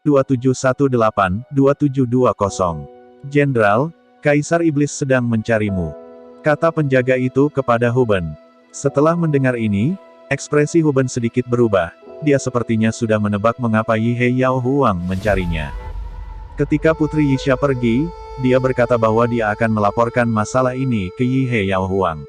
2718-2720. Jenderal, Kaisar Iblis sedang mencarimu, kata penjaga itu kepada Huben. Setelah mendengar ini, ekspresi Huben sedikit berubah. Dia sepertinya sudah menebak mengapa Yihe Yao Huang mencarinya. Ketika Putri Yixia pergi, dia berkata bahwa dia akan melaporkan masalah ini ke Yihe Yao Huang.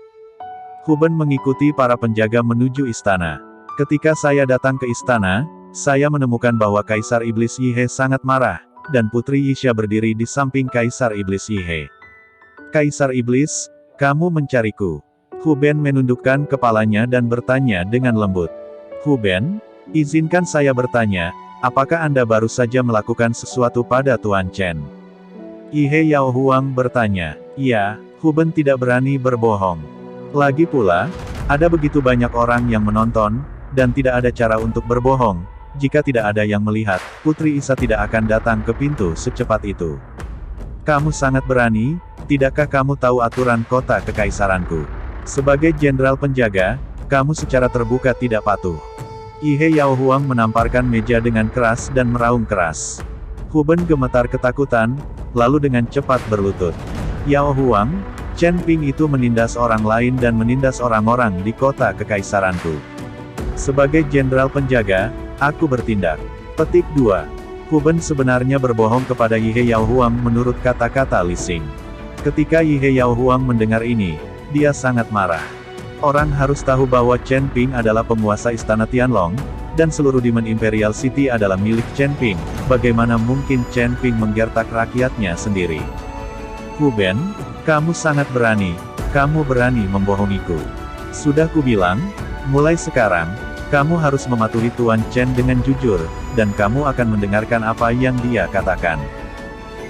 Huben mengikuti para penjaga menuju istana. Ketika saya datang ke istana, saya menemukan bahwa Kaisar Iblis Yihe sangat marah, dan Putri Yixia berdiri di samping Kaisar Iblis Yihe. Kaisar Iblis, kamu mencariku. Huben menundukkan kepalanya dan bertanya dengan lembut. Huben, izinkan saya bertanya, apakah Anda baru saja melakukan sesuatu pada Tuan Chen? Yihe Yao Huang bertanya. Ya, Huben tidak berani berbohong. Lagi pula, ada begitu banyak orang yang menonton, dan tidak ada cara untuk berbohong. Jika tidak ada yang melihat, Putri Isa tidak akan datang ke pintu secepat itu. Kamu sangat berani, tidakkah kamu tahu aturan kota kekaisaranku? Sebagai jenderal penjaga, kamu secara terbuka tidak patuh. Yihe Yao Huang menamparkan meja dengan keras dan meraung keras. Huben gemetar ketakutan, lalu dengan cepat berlutut. Yao Huang, Chen Ping itu menindas orang lain dan menindas orang-orang di kota kekaisaranku. Sebagai jenderal penjaga, aku bertindak. Petik 2. Huben sebenarnya berbohong kepada Yihe Yao Huang menurut kata-kata Li Xing. Ketika Yihe Yao Huang mendengar ini, dia sangat marah. Orang harus tahu bahwa Chen Ping adalah penguasa istana Tianlong, dan seluruh Demon Imperial City adalah milik Chen Ping. Bagaimana mungkin Chen Ping menggertak rakyatnya sendiri? Huben, kamu sangat berani. Kamu berani membohongiku. Sudah kubilang, mulai sekarang, kamu harus mematuhi Tuan Chen dengan jujur, dan kamu akan mendengarkan apa yang dia katakan.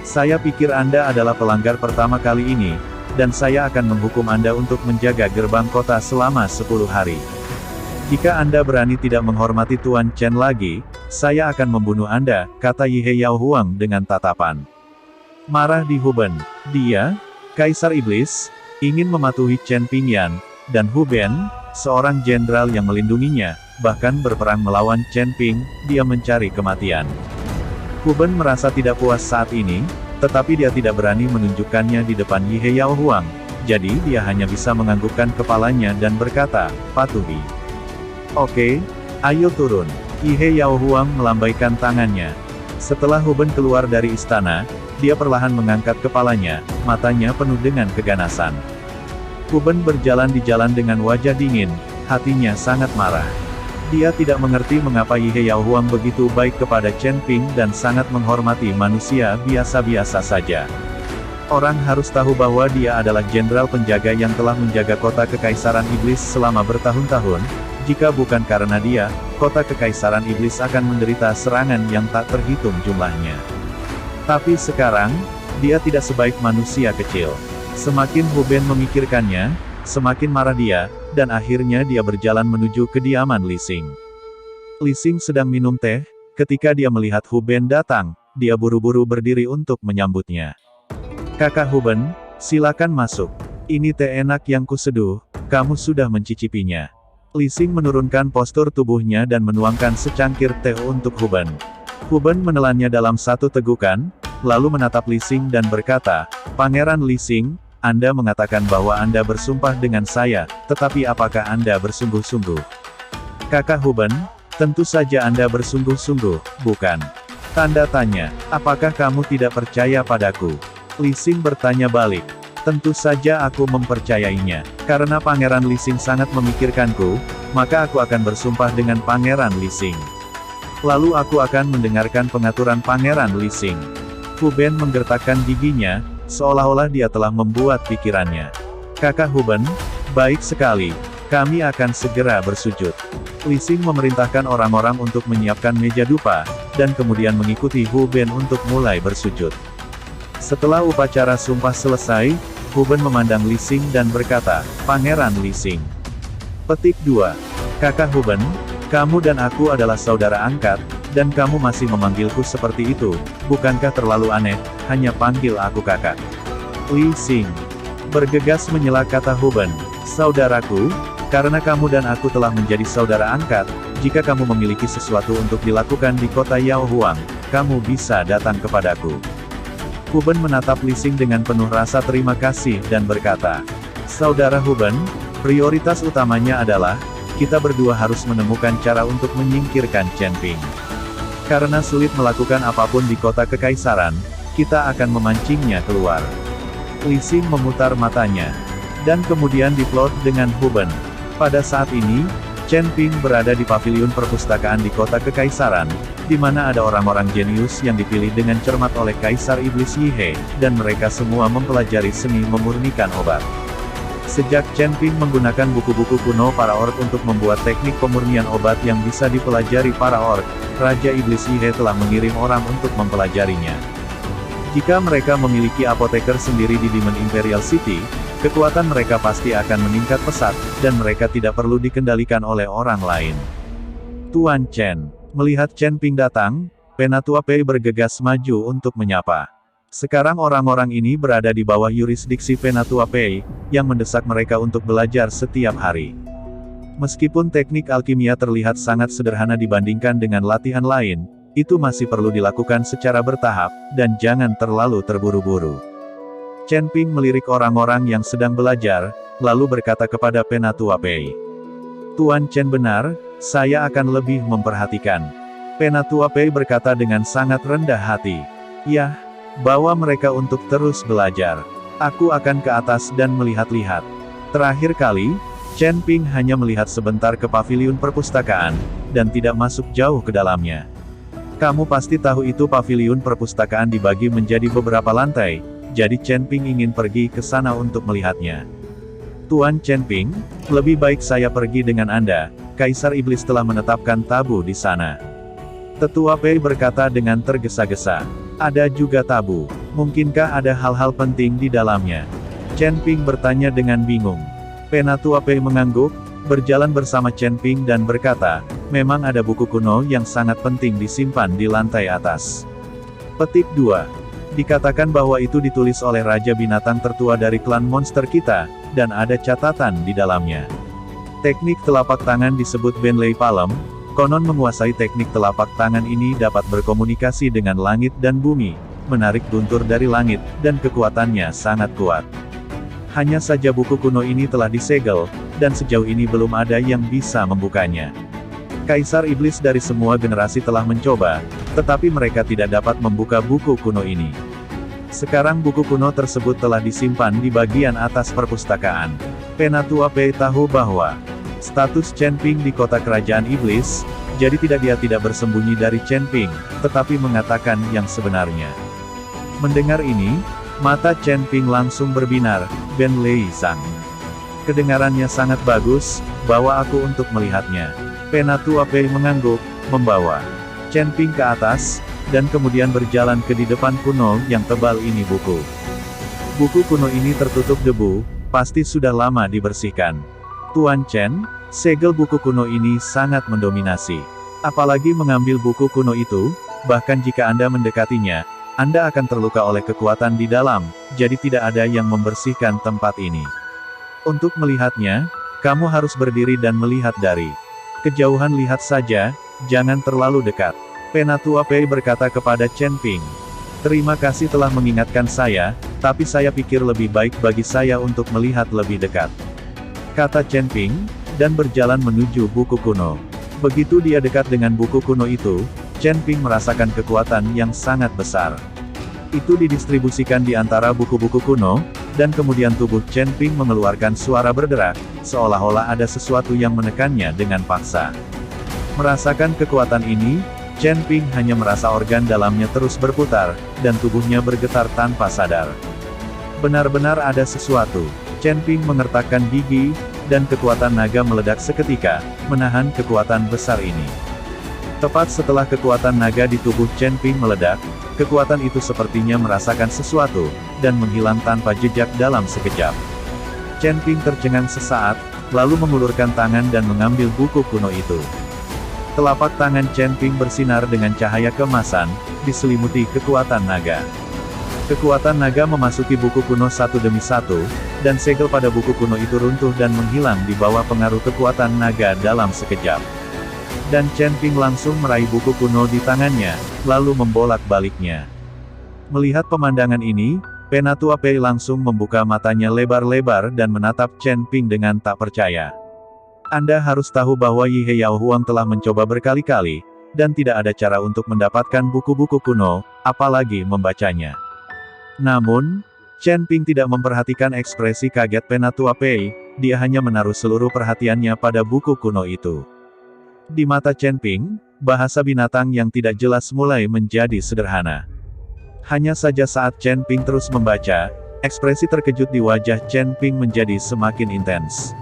Saya pikir Anda adalah pelanggar pertama kali ini, dan saya akan menghukum Anda untuk menjaga gerbang kota selama 10 hari. Jika Anda berani tidak menghormati Tuan Chen lagi, saya akan membunuh Anda, kata Yihe Yao Huang dengan tatapan marah di Huben. Dia, Kaisar Iblis, ingin mematuhi Chen Pingyan, dan Huben, seorang jenderal yang melindunginya, bahkan berperang melawan Chen Ping, dia mencari kematian. Huben merasa tidak puas saat ini, tetapi dia tidak berani menunjukkannya di depan Yihe Yao Huang, jadi dia hanya bisa menganggukkan kepalanya dan berkata, patuhi. Oke, ayo turun. Yihe Yao Huang melambaikan tangannya. Setelah Huben keluar dari istana, dia perlahan mengangkat kepalanya, matanya penuh dengan keganasan. Huben berjalan di jalan dengan wajah dingin, hatinya sangat marah. Dia tidak mengerti mengapa Yihe Yao Huang begitu baik kepada Chen Ping dan sangat menghormati manusia biasa-biasa saja. Orang harus tahu bahwa dia adalah jenderal penjaga yang telah menjaga kota kekaisaran iblis selama bertahun-tahun. Jika bukan karena dia, kota kekaisaran iblis akan menderita serangan yang tak terhitung jumlahnya. Tapi sekarang, dia tidak sebaik manusia kecil. Semakin Huben memikirkannya, semakin marah dia, dan akhirnya dia berjalan menuju kediaman Li Xing. Li Xing sedang minum teh, ketika dia melihat Huben datang, dia buru-buru berdiri untuk menyambutnya. Kakak Huben, silakan masuk. Ini teh enak yang kuseduh, kamu sudah mencicipinya. Li Xing menurunkan postur tubuhnya dan menuangkan secangkir teh untuk Huben. Huben menelannya dalam satu tegukan, lalu menatap Li Xing dan berkata, Pangeran Li Xing, Anda mengatakan bahwa Anda bersumpah dengan saya, tetapi apakah Anda bersungguh-sungguh? Kakak Huben, tentu saja Anda bersungguh-sungguh, bukan? Tanda tanya, apakah kamu tidak percaya padaku? Li Xing bertanya balik. Tentu saja aku mempercayainya. Karena Pangeran Li Xing sangat memikirkanku, maka aku akan bersumpah dengan Pangeran Li Xing. Lalu aku akan mendengarkan pengaturan Pangeran Li Xing. Huben menggertakkan giginya, seolah-olah dia telah membuat pikirannya. Kakak Huben, baik sekali. Kami akan segera bersujud. Li Xing memerintahkan orang-orang untuk menyiapkan meja dupa, dan kemudian mengikuti Huben untuk mulai bersujud. Setelah upacara sumpah selesai, Huben memandang Li Xing dan berkata, Pangeran Li Xing. Petik 2. Kakak Huben, kamu dan aku adalah saudara angkat, dan kamu masih memanggilku seperti itu, bukankah terlalu aneh, hanya panggil aku kakak? Li Xing bergegas menyela kata Huben, saudaraku, karena kamu dan aku telah menjadi saudara angkat, jika kamu memiliki sesuatu untuk dilakukan di kota Yao Huang, kamu bisa datang kepadaku. Huben menatap Li Xing dengan penuh rasa terima kasih dan berkata, Saudara Huben, prioritas utamanya adalah, kita berdua harus menemukan cara untuk menyingkirkan Chen Ping. Karena sulit melakukan apapun di kota kekaisaran, kita akan memancingnya keluar. Li Xing memutar matanya, dan kemudian diplot dengan Huben. Pada saat ini, Chen Ping berada di paviliun perpustakaan di kota kekaisaran, di mana ada orang-orang jenius yang dipilih dengan cermat oleh Kaisar Iblis Yi He, dan mereka semua mempelajari seni memurnikan obat. Sejak Chen Ping menggunakan buku-buku kuno para orc untuk membuat teknik pemurnian obat yang bisa dipelajari para orc, Raja Iblis Yi He telah mengirim orang untuk mempelajarinya. Jika mereka memiliki apoteker sendiri di Demon Imperial City, kekuatan mereka pasti akan meningkat pesat, dan mereka tidak perlu dikendalikan oleh orang lain. Tuan Chen. Melihat Chen Ping datang, Penatua Pei bergegas maju untuk menyapa. Sekarang orang-orang ini berada di bawah yurisdiksi Penatua Pei, yang mendesak mereka untuk belajar setiap hari. Meskipun teknik alkimia terlihat sangat sederhana dibandingkan dengan latihan lain, itu masih perlu dilakukan secara bertahap, dan jangan terlalu terburu-buru. Chen Ping melirik orang-orang yang sedang belajar, lalu berkata kepada Penatua Pei. Tuan Chen benar, saya akan lebih memperhatikan. Penatua Pei berkata dengan sangat rendah hati. Ya, bawa mereka untuk terus belajar. Aku akan ke atas dan melihat-lihat. Terakhir kali, Chen Ping hanya melihat sebentar ke paviliun perpustakaan, dan tidak masuk jauh ke dalamnya. Kamu pasti tahu itu paviliun perpustakaan dibagi menjadi beberapa lantai, jadi Chen Ping ingin pergi ke sana untuk melihatnya. Tuan Chen Ping, lebih baik saya pergi dengan Anda, Kaisar Iblis telah menetapkan tabu di sana. Tetua Pei berkata dengan tergesa-gesa. Ada juga tabu. Mungkinkah ada hal-hal penting di dalamnya? Chen Ping bertanya dengan bingung. Penatua Pei mengangguk, berjalan bersama Chen Ping dan berkata, memang ada buku kuno yang sangat penting disimpan di lantai atas. Petik 2. Dikatakan bahwa itu ditulis oleh Raja Binatang tertua dari klan monster kita, dan ada catatan di dalamnya. Teknik telapak tangan disebut Benlei Palem, konon menguasai teknik telapak tangan ini dapat berkomunikasi dengan langit dan bumi, menarik guntur dari langit, dan kekuatannya sangat kuat. Hanya saja buku kuno ini telah disegel, dan sejauh ini belum ada yang bisa membukanya. Kaisar Iblis dari semua generasi telah mencoba, tetapi mereka tidak dapat membuka buku kuno ini. Sekarang buku kuno tersebut telah disimpan di bagian atas perpustakaan. Penatua Pei tahu bahwa status Chen Ping di kota kerajaan iblis, jadi dia tidak bersembunyi dari Chen Ping, tetapi mengatakan yang sebenarnya. Mendengar ini, mata Chen Ping langsung berbinar, Ben Lei Zhang. Kedengarannya sangat bagus, bawa aku untuk melihatnya. Penatua Pei mengangguk, membawa Chen Ping ke atas, dan kemudian berjalan ke di depan kuno yang tebal ini buku. Buku kuno ini tertutup debu, pasti sudah lama dibersihkan. Tuan Chen, segel buku kuno ini sangat mendominasi. Apalagi mengambil buku kuno itu, bahkan jika Anda mendekatinya, Anda akan terluka oleh kekuatan di dalam, jadi tidak ada yang membersihkan tempat ini. Untuk melihatnya, kamu harus berdiri dan melihat dari kejauhan, lihat saja, jangan terlalu dekat. Penatua Pei berkata kepada Chen Ping. Terima kasih telah mengingatkan saya, tapi saya pikir lebih baik bagi saya untuk melihat lebih dekat. Kata Chen Ping, dan berjalan menuju buku kuno. Begitu dia dekat dengan buku kuno itu, Chen Ping merasakan kekuatan yang sangat besar. Itu didistribusikan di antara buku-buku kuno, dan kemudian tubuh Chen Ping mengeluarkan suara berderak, seolah-olah ada sesuatu yang menekannya dengan paksa. Merasakan kekuatan ini, Chen Ping hanya merasa organ dalamnya terus berputar, dan tubuhnya bergetar tanpa sadar. Benar-benar ada sesuatu. Chen Ping mengertakkan gigi, dan kekuatan naga meledak seketika, menahan kekuatan besar ini. Tepat setelah kekuatan naga di tubuh Chen Ping meledak, kekuatan itu sepertinya merasakan sesuatu, dan menghilang tanpa jejak dalam sekejap. Chen Ping tercengang sesaat, lalu mengulurkan tangan dan mengambil buku kuno itu. Telapak tangan Chen Ping bersinar dengan cahaya keemasan, diselimuti kekuatan naga. Kekuatan naga memasuki buku kuno satu demi satu, dan segel pada buku kuno itu runtuh dan menghilang di bawah pengaruh kekuatan naga dalam sekejap. Dan Chen Ping langsung meraih buku kuno di tangannya, lalu membolak-baliknya. Melihat pemandangan ini, Penatua Pei langsung membuka matanya lebar-lebar dan menatap Chen Ping dengan tak percaya. Anda harus tahu bahwa Yi He Yao Huang telah mencoba berkali-kali, dan tidak ada cara untuk mendapatkan buku-buku kuno, apalagi membacanya. Namun, Chen Ping tidak memperhatikan ekspresi kaget Penatua Pei, dia hanya menaruh seluruh perhatiannya pada buku kuno itu. Di mata Chen Ping, bahasa binatang yang tidak jelas mulai menjadi sederhana. Hanya saja saat Chen Ping terus membaca, ekspresi terkejut di wajah Chen Ping menjadi semakin intens.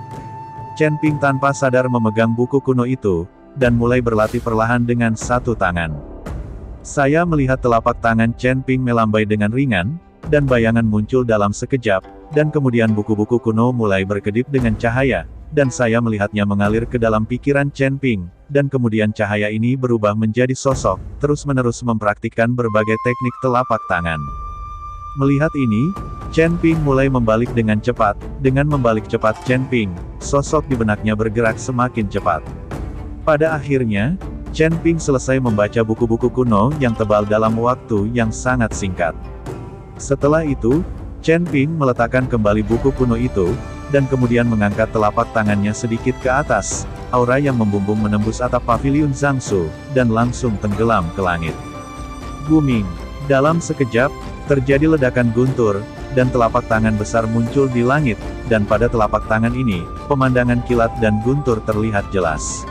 Chen Ping tanpa sadar memegang buku kuno itu, dan mulai berlatih perlahan dengan satu tangan. Saya melihat telapak tangan Chen Ping melambai dengan ringan, dan bayangan muncul dalam sekejap, dan kemudian buku-buku kuno mulai berkedip dengan cahaya, dan saya melihatnya mengalir ke dalam pikiran Chen Ping, dan kemudian cahaya ini berubah menjadi sosok, terus-menerus mempraktikkan berbagai teknik telapak tangan. Melihat ini, Chen Ping mulai membalik dengan cepat. Dengan membalik cepat Chen Ping, sosok di benaknya bergerak semakin cepat. Pada akhirnya, Chen Ping selesai membaca buku-buku kuno yang tebal dalam waktu yang sangat singkat. Setelah itu, Chen Ping meletakkan kembali buku kuno itu, dan kemudian mengangkat telapak tangannya sedikit ke atas, aura yang membumbung menembus atap paviliun Zhangsu, dan langsung tenggelam ke langit. Booming! Dalam sekejap, terjadi ledakan guntur, dan telapak tangan besar muncul di langit, dan pada telapak tangan ini, pemandangan kilat dan guntur terlihat jelas.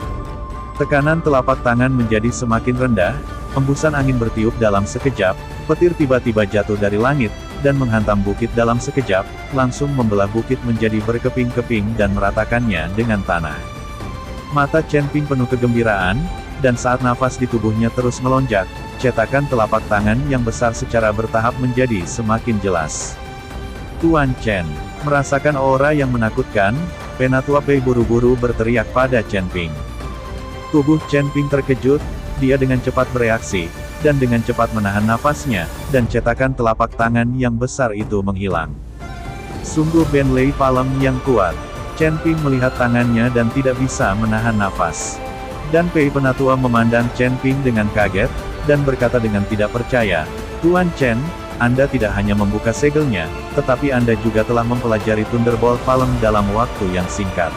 Tekanan telapak tangan menjadi semakin rendah, hembusan angin bertiup dalam sekejap, petir tiba-tiba jatuh dari langit, dan menghantam bukit dalam sekejap, langsung membelah bukit menjadi berkeping-keping dan meratakannya dengan tanah. Mata Chen Ping penuh kegembiraan, dan saat nafas di tubuhnya terus melonjak, cetakan telapak tangan yang besar secara bertahap menjadi semakin jelas. Tuan Chen, merasakan aura yang menakutkan, Penatua Pei buru-buru berteriak pada Chen Ping. Tubuh Chen Ping terkejut, dia dengan cepat bereaksi, dan dengan cepat menahan nafasnya, dan cetakan telapak tangan yang besar itu menghilang. Sungguh Ben Lei Palem yang kuat. Chen Ping melihat tangannya dan tidak bisa menahan nafas. Dan Pei Penatua memandang Chen Ping dengan kaget, dan berkata dengan tidak percaya, Tuan Chen, Anda tidak hanya membuka segelnya, tetapi Anda juga telah mempelajari Thunderbolt Palem dalam waktu yang singkat.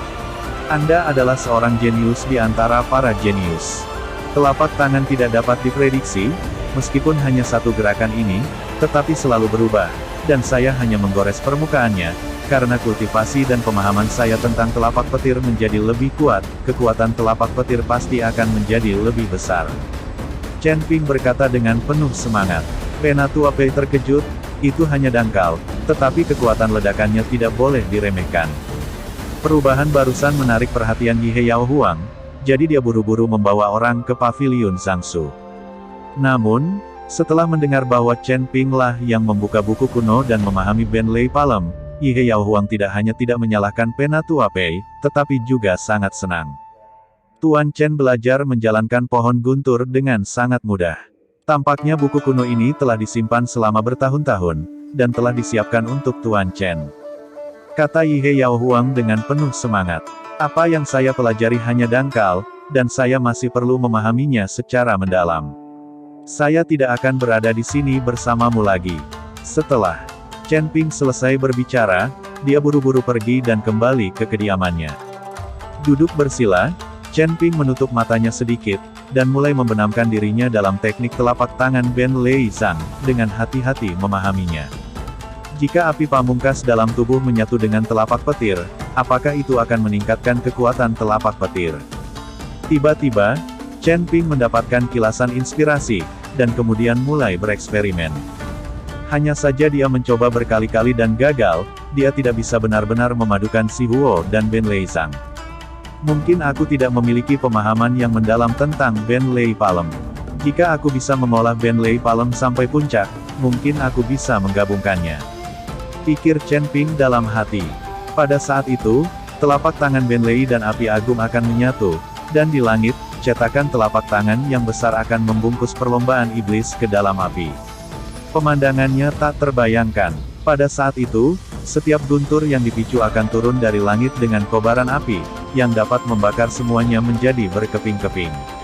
Anda adalah seorang jenius di antara para jenius. Telapak tangan tidak dapat diprediksi, meskipun hanya satu gerakan ini, tetapi selalu berubah, dan saya hanya menggores permukaannya, karena kultivasi dan pemahaman saya tentang telapak petir menjadi lebih kuat, kekuatan telapak petir pasti akan menjadi lebih besar. Chen Ping berkata dengan penuh semangat. Penatua Pei terkejut, itu hanya dangkal, tetapi kekuatan ledakannya tidak boleh diremehkan. Perubahan barusan menarik perhatian Yi He Yao Huang, jadi dia buru-buru membawa orang ke paviliun Zhangsu. Namun, setelah mendengar bahwa Chen Ping lah yang membuka buku kuno dan memahami Ben Lei Palem, Yi He Yao Huang tidak hanya tidak menyalahkan Penatua Pei, tetapi juga sangat senang. Tuan Chen belajar menjalankan pohon guntur dengan sangat mudah. Tampaknya buku kuno ini telah disimpan selama bertahun-tahun, dan telah disiapkan untuk Tuan Chen. Kata Yi He Yao Huang dengan penuh semangat. Apa yang saya pelajari hanya dangkal, dan saya masih perlu memahaminya secara mendalam. Saya tidak akan berada di sini bersamamu lagi. Setelah Chen Ping selesai berbicara, dia buru-buru pergi dan kembali ke kediamannya. Duduk bersila, Chen Ping menutup matanya sedikit, dan mulai membenamkan dirinya dalam teknik telapak tangan Ben Lei Zhang, dengan hati-hati memahaminya. Jika api pamungkas dalam tubuh menyatu dengan telapak petir, apakah itu akan meningkatkan kekuatan telapak petir? Tiba-tiba, Chen Ping mendapatkan kilasan inspirasi, dan kemudian mulai bereksperimen. Hanya saja dia mencoba berkali-kali dan gagal, dia tidak bisa benar-benar memadukan Si Huo dan Ben Lei Zhang. Mungkin aku tidak memiliki pemahaman yang mendalam tentang Ben Lei Palem. Jika aku bisa mengolah Ben Lei Palem sampai puncak, mungkin aku bisa menggabungkannya. Pikir Chen Ping dalam hati. Pada saat itu, telapak tangan Ben Lei dan api agung akan menyatu, dan di langit, cetakan telapak tangan yang besar akan membungkus perlombaan iblis ke dalam api. Pemandangannya tak terbayangkan. Pada saat itu, setiap guntur yang dipicu akan turun dari langit dengan kobaran api, yang dapat membakar semuanya menjadi berkeping-keping.